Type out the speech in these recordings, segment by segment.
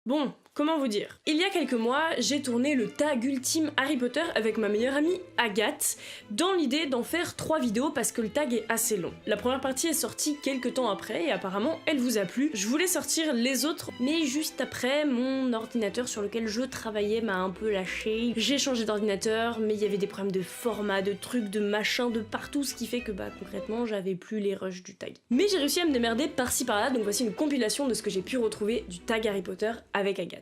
Bon, comment vous dire? Il y a quelques mois, j'ai tourné le tag ultime Harry Potter avec ma meilleure amie Agathe, dans l'idée d'en faire 3 vidéos parce que le tag est assez long. La première partie est sortie quelques temps après et apparemment elle vous a plu. Je voulais sortir les autres, mais juste après, mon ordinateur sur lequel je travaillais m'a un peu lâché. J'ai changé d'ordinateur, mais il y avait des problèmes de format, de trucs, de machin, de partout, ce qui fait que concrètement, j'avais plus les rushs du tag. Mais j'ai réussi à me démerder par-ci par-là, donc voici une compilation de ce que j'ai pu retrouver du tag Harry Potter avec Agathe.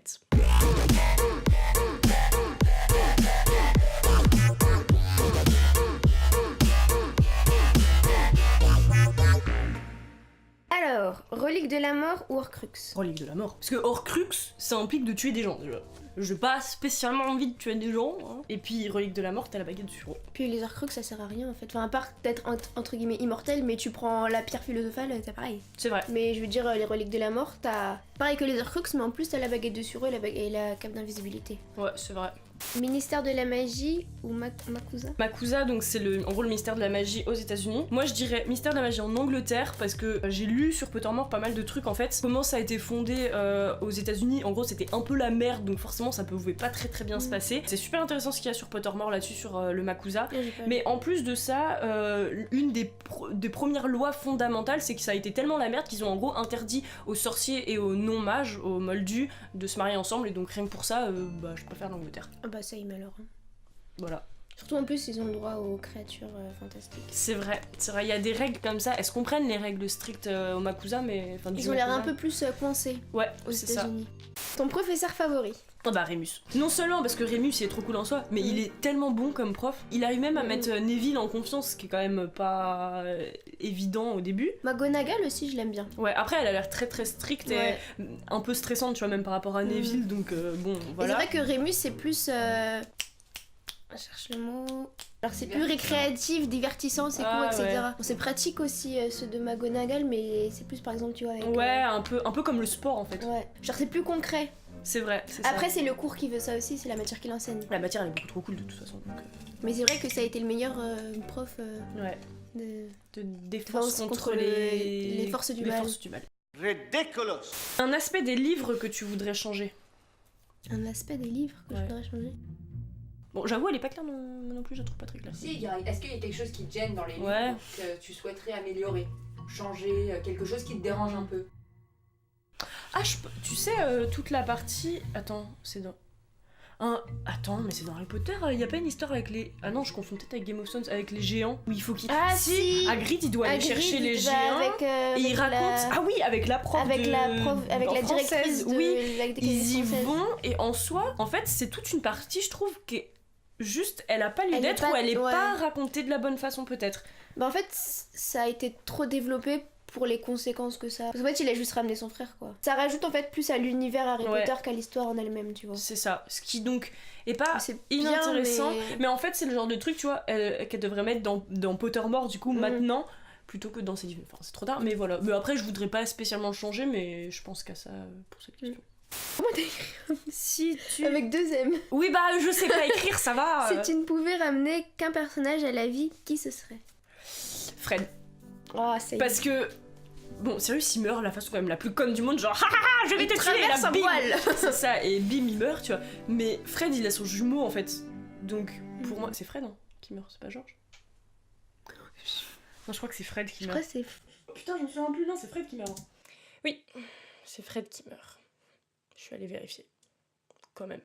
Alors, relique de la mort ou Horcrux? Relique de la mort. Parce que Horcrux, ça implique de tuer des gens déjà. J'ai pas spécialement envie de tuer des gens, hein. Et puis relique de la mort, t'as la baguette du sureau. Puis les Horcrux ça sert à rien en fait. Enfin, à part d'être entre guillemets immortel, mais tu prends la pierre philosophale, c'est pareil. C'est vrai. Mais je veux dire, les reliques de la mort, t'as pareil que les Horcrux, mais en plus t'as la baguette de sureau et la cape d'invisibilité. Ouais, c'est vrai. Ministère de la magie ou Makusa? Makusa, donc c'est en gros le ministère de la magie aux États-Unis. Moi je dirais ministère de la magie en Angleterre parce que j'ai lu sur Pottermore pas mal de trucs en fait. Comment ça a été fondé aux États-Unis, en gros c'était un peu la merde donc forcément ça pouvait pas très bien se passer. C'est super intéressant ce qu'il y a sur Pottermore là-dessus sur le Makusa. Mais en plus de ça, une des premières lois fondamentales c'est que ça a été tellement la merde qu'ils ont en gros interdit aux sorciers et aux non-mages, aux moldus, de se marier ensemble et donc rien que pour ça, je préfère l'Angleterre. Ah bah ça, il meurt. Hein. Voilà. Surtout en plus, ils ont le droit aux créatures fantastiques. C'est vrai, il y a des règles comme ça. Elles se comprennent les règles strictes au Makusa, mais... Enfin, ils ont l'air un peu plus coincés aux États-Unis. Ton professeur favori? Oh bah Rémus. Non seulement parce que Rémus il est trop cool en soi, mais il est tellement bon comme prof. Il arrive même à mettre Neville en confiance, ce qui est quand même pas évident au début. McGonagall aussi, je l'aime bien. Ouais, après elle a l'air très stricte et un peu stressante, tu vois, même par rapport à Neville, donc bon, voilà. Et c'est vrai que Rémus c'est plus... Je cherche le mot... Alors c'est plus récréatif, divertissant, c'est cool, etc. Ouais. Bon, c'est pratique aussi ceux de McGonagall, mais c'est plus par exemple, tu vois, avec... Ouais, un peu comme le sport en fait. Ouais, genre c'est plus concret. C'est vrai, c'est ça. Après c'est le cours qui veut ça aussi, c'est la matière qui l'enseigne. La matière elle est beaucoup trop cool de toute façon. Donc, Mais c'est vrai que ça a été le meilleur prof de défense contre les forces du mal. Ridiculous. Un aspect des livres que tu voudrais changer? Un aspect des livres que je voudrais changer? Bon, j'avoue, elle est pas claire non plus, je la trouve pas très claire. Si, est-ce qu'il y a quelque chose qui te gêne dans les livres que tu souhaiterais améliorer? Changer, quelque chose qui te dérange un peu? Ah, tu sais, toute la partie... Attends, c'est dans... Attends, mais c'est dans Harry Potter, y a pas une histoire avec les... Ah non, je confonds peut-être avec Game of Thrones, avec les géants, où il faut qu'il... Ah si Hagrid, il doit aller chercher les géants, et il raconte... Ah oui, avec la prof avec la directrice de... Oui, ils y vont, et en soi, en fait, c'est toute une partie, je trouve, qui est... Juste, elle a pas lieu d'être, ou elle est pas racontée de la bonne façon, peut-être. Bah en fait, ça a été trop développé pour les conséquences que ça... Parce qu'en fait, il a juste ramené son frère, quoi. Ça rajoute en fait plus à l'univers Harry Potter qu'à l'histoire en elle-même, tu vois. C'est ça. Ce qui donc est pas inintéressant, mais en fait, c'est le genre de truc, tu vois, qu'elle devrait mettre dans Pottermore, du coup, maintenant, plutôt que dans ses livres. Enfin, c'est trop tard, mais voilà. Mais après, je voudrais pas spécialement changer, mais je pense qu'à ça pour cette question. Comment t'écris? Si tu... Avec 2 M. Oui, bah, je sais pas écrire, ça va. Si tu ne pouvais ramener qu'un personnage à la vie, qui ce serait? Fred. Oh, c'est... Parce que... Bon, Sirius il meurt la façon quand même la plus conne du monde, genre hahaha, je vais te tuer, et là, bim. C'est ça, et bim, il meurt, tu vois. Mais Fred, il a son jumeau en fait. Donc, pour moi, c'est Fred qui meurt, c'est pas George? Non, je crois que c'est Fred qui meurt. Je crois que c'est... Putain, je me souviens plus, non, c'est Fred qui meurt. Oui, c'est Fred qui meurt. Je suis allée vérifier. Quand même.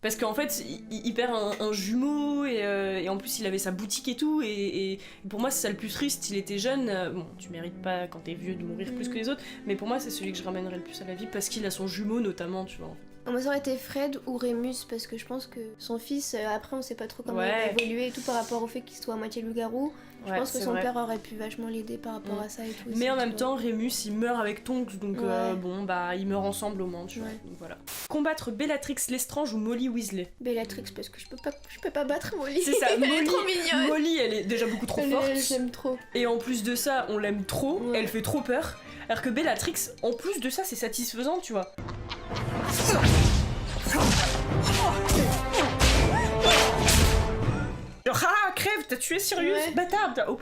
Parce qu'en fait, il perd un jumeau et en plus il avait sa boutique et tout et pour moi c'est ça le plus triste, il était jeune, bon tu mérites pas quand t'es vieux de mourir plus que les autres, mais pour moi c'est celui que je ramènerais le plus à la vie parce qu'il a son jumeau notamment, tu vois. Moi ça aurait été Fred ou Rémus parce que je pense que son fils, après on sait pas trop comment il va évoluer et tout par rapport au fait qu'il soit à moitié loup-garou. Je pense que son père aurait pu vachement l'aider par rapport à ça et tout. Mais en même temps, Rémus il meurt avec Tonks, donc bon bah ils meurent ensemble au moins, tu vois. Donc voilà. Combattre Bellatrix Lestrange ou Molly Weasley? Bellatrix parce que je peux pas battre Molly. C'est ça, Molly, elle est trop mignonne. Molly elle est déjà beaucoup trop forte. J'aime trop. Et en plus de ça, on l'aime trop, elle fait trop peur. Alors que Bellatrix, en plus de ça, c'est satisfaisant, tu vois. Genre, crève t'as tué Sirius, bâtard. Oh,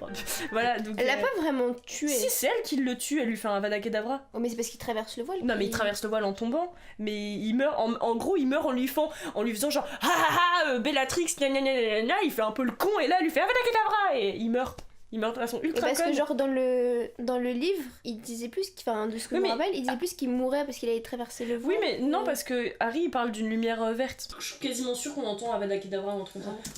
voilà, donc, elle l'a pas vraiment tué. Si, c'est elle qui le tue, elle lui fait un Avada Kedavra. Oh, mais c'est parce qu'il traverse le voile. Non, mais il traverse le voile en tombant, mais il meurt, en gros, il meurt en lui faisant genre Bellatrix, il fait un peu le con, et là, il lui fait Avada Kedavra, et il meurt. Il meurt de façon ultra parce conne. que genre dans le livre, il disait plus de ce que je me rappelle, il disait plus qu'il mourait parce qu'il allait traverser le voile. Oui, mais non, parce que Harry il parle d'une lumière verte. Je suis quasiment sûre qu'on entend Avada Kedavra ou un truc comme ça.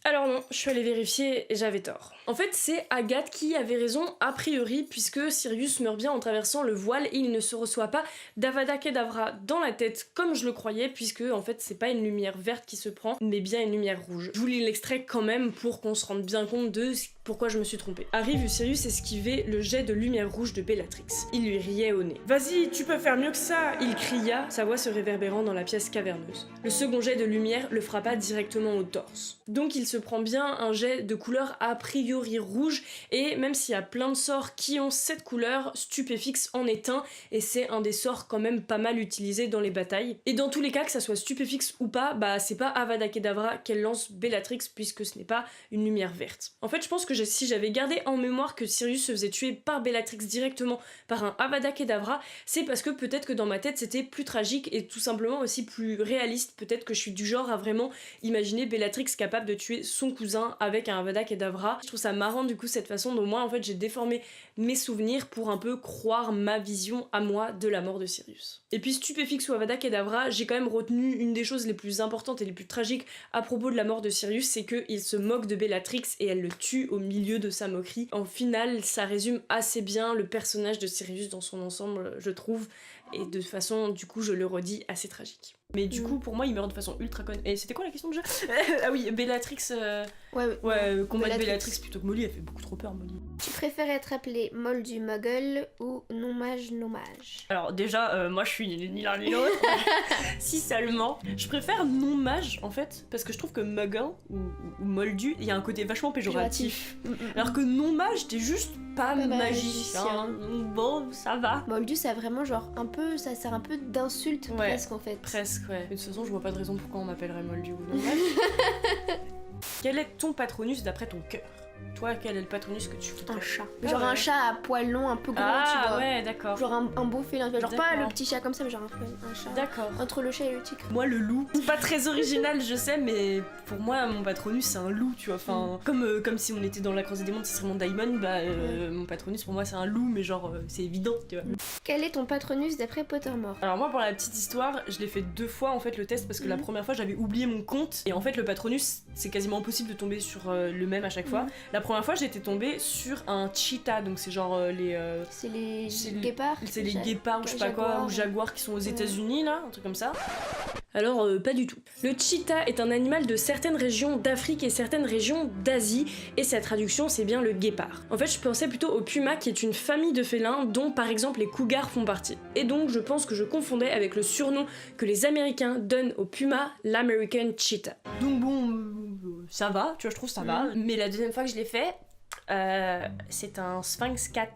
Alors non, je suis allée vérifier et j'avais tort. En fait, c'est Agathe qui avait raison a priori, puisque Sirius meurt bien en traversant le voile et il ne se reçoit pas d'Avada Kedavra dans la tête comme je le croyais, puisque en fait c'est pas une lumière verte qui se prend, mais bien une lumière rouge. Je vous lis l'extrait quand même pour qu'on se rende bien compte de pourquoi je me suis trompée. Harry vu Sirius esquiver le jet de lumière rouge de Bellatrix. Il lui riait au nez. « Vas-y, tu peux faire mieux que ça !» Il cria, sa voix se réverbérant dans la pièce caverneuse. Le second jet de lumière le frappa directement au torse. Donc il se prend bien un jet de couleur a priori rouge, et même s'il y a plein de sorts qui ont cette couleur, Stupéfixe en est un, et c'est un des sorts quand même pas mal utilisés dans les batailles. Et dans tous les cas, que ça soit Stupéfixe ou pas, bah c'est pas Avada Kedavra qu'elle lance Bellatrix, puisque ce n'est pas une lumière verte. En fait, je pense que si j'avais gardé en mémoire que Sirius se faisait tuer par Bellatrix directement par un Avada Kedavra, c'est parce que peut-être que dans ma tête c'était plus tragique et tout simplement aussi plus réaliste. Peut-être que je suis du genre à vraiment imaginer Bellatrix capable de tuer son cousin avec un Avada Kedavra. Je trouve ça marrant du coup cette façon dont moi en fait j'ai déformé mes souvenirs pour un peu croire ma vision à moi de la mort de Sirius. Et puis Stupéfixe ou Avada Kedavra, j'ai quand même retenu une des choses les plus importantes et les plus tragiques à propos de la mort de Sirius, c'est qu'il se moque de Bellatrix et elle le tue au milieu de sa moquerie. En final, ça résume assez bien le personnage de Sirius dans son ensemble, je trouve, et de façon, du coup, je le redis, assez tragique. Mais du coup, pour moi, il meurt de façon ultra conne. Et c'était quoi la question déjà? Ah oui, Bellatrix. Combattre Bellatrix plutôt que Molly, elle fait beaucoup trop peur, Molly. Tu préfères être appelé Moldu Muggle ou non-mage non-mage? Alors déjà, moi je suis ni l'un ni l'autre. Si seulement. Je préfère non-mage en fait, parce que je trouve que Muggle ou Moldu, il y a un côté vachement péjoratif. Alors que non-mage, t'es juste pas magicien. Bon, ça va. Moldu, ça a vraiment genre un peu, ça sert un peu d'insulte presque en fait. Presque, ouais. Mais de toute façon, je vois pas de raison pourquoi on m'appellerait Moldu ou non-mage. Quel est ton patronus d'après ton cœur? Toi, quel est le patronus que tu voudrais? Un chat. Genre un chat à poils longs, un peu gros, tu vois. Ah ouais, d'accord. Genre un beau félin, genre pas le petit chat comme ça, mais genre un chat. D'accord. Entre le chat et le tigre. Moi, le loup. C'est pas très original, je sais, mais pour moi, mon patronus, c'est un loup, tu vois. Enfin, comme si on était dans la croisée des mondes, ce serait mon daimon, bah mon patronus, pour moi, c'est un loup, mais genre, c'est évident, tu vois. Quel est ton patronus d'après Pottermore? Alors moi, pour la petite histoire, je l'ai fait 2 fois, en fait, le test, parce que la première fois, j'avais oublié mon compte, et en fait, le patronus, c'est quasiment impossible de tomber sur le même à chaque fois. La première fois, j'étais tombée sur un cheetah, donc c'est genre c'est les guépards. C'est les guépards ou je sais pas quoi, ou jaguars qui sont aux États-Unis là, un truc comme ça. Alors pas du tout. Le cheetah est un animal de certaines régions d'Afrique et certaines régions d'Asie, et sa traduction c'est bien le guépard. En fait je pensais plutôt au puma qui est une famille de félins dont par exemple les cougars font partie. Et donc je pense que je confondais avec le surnom que les Américains donnent au puma, l'American cheetah. Donc bon, ça va, tu vois, je trouve ça va. Mais la deuxième fois que je l'ai fait, c'est un sphinx cat.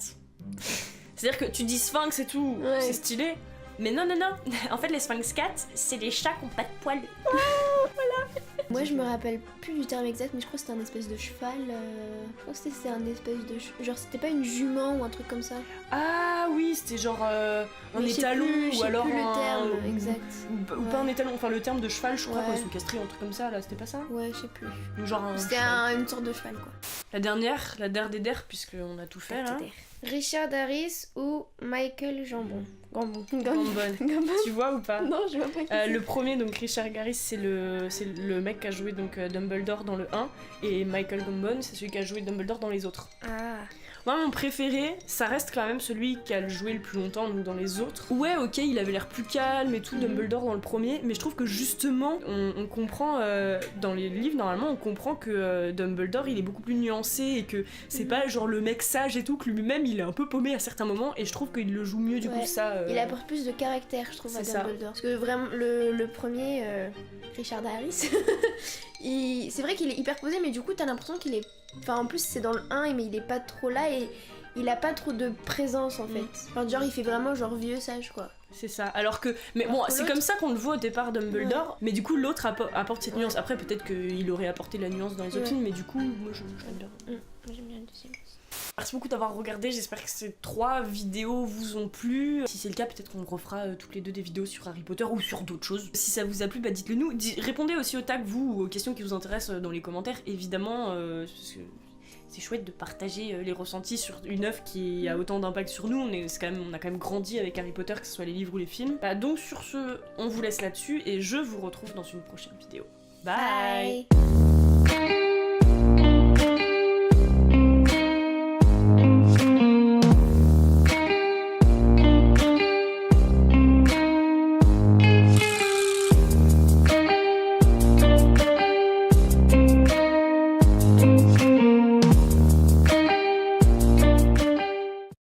C'est-à-dire que tu dis sphinx et tout, c'est stylé. Mais non, en fait les sphinx cats, c'est des chats qui ont pas de poils. Voilà. Moi je me rappelle plus du terme exact, mais je crois que c'était un espèce de cheval. Je crois que c'était un espèce de... Genre c'était pas une jument ou un truc comme ça. Ah oui, c'était genre un étalon ou alors plus le terme exact. Ou pas un étalon, enfin le terme de cheval, je crois, quand ils sont castrés, un truc comme ça, là, c'était pas ça? Ouais, je sais plus. Ou genre c'était une sorte de cheval quoi. La dernière, la der des der, puisqu'on a tout fait là. Richard Harris ou Michael Gambon? Gambon. Tu vois ou pas? Non, je vois pas. Le premier, donc Richard Harris, c'est le mec qui a joué donc Dumbledore dans le 1, et Michael Gambon, c'est celui qui a joué Dumbledore dans les autres. Ah. Moi, mon préféré, ça reste quand même celui qui a joué le plus longtemps, donc dans les autres. Ouais, ok, il avait l'air plus calme et tout, Dumbledore dans le premier, mais je trouve que justement, on comprend, dans les livres, normalement, on comprend que Dumbledore, il est beaucoup plus nuancé et que c'est pas genre le mec sage et tout, que lui-même, il est un peu paumé à certains moments, et je trouve qu'il le joue mieux, du coup, ça... Il apporte plus de caractère, je trouve, à Dumbledore. Parce que vraiment, le premier, Richard Harris, c'est vrai qu'il est hyper posé, mais du coup, t'as l'impression qu'il est... Enfin, en plus, c'est dans le 1, mais il est pas trop là, et il a pas trop de présence en fait. Enfin, genre il fait vraiment genre vieux sage quoi. C'est ça, alors que... Mais bon, c'est comme ça qu'on le voit au départ, Dumbledore, mais du coup l'autre apporte cette nuance. Après peut-être qu'il aurait apporté la nuance dans les autres films, mais du coup, moi j'aime bien. J'aime bien le deuxième. Merci beaucoup d'avoir regardé, j'espère que ces 3 vidéos vous ont plu. Si c'est le cas, peut-être qu'on refera toutes les 2 des vidéos sur Harry Potter ou sur d'autres choses. Si ça vous a plu, bah dites-le nous. Répondez aussi aux tags, vous, ou aux questions qui vous intéressent dans les commentaires, évidemment, parce que c'est chouette de partager les ressentis sur une œuvre qui a autant d'impact sur nous. On a quand même grandi avec Harry Potter, que ce soit les livres ou les films. Bah, donc sur ce, on vous laisse là-dessus et je vous retrouve dans une prochaine vidéo. Bye. Bye.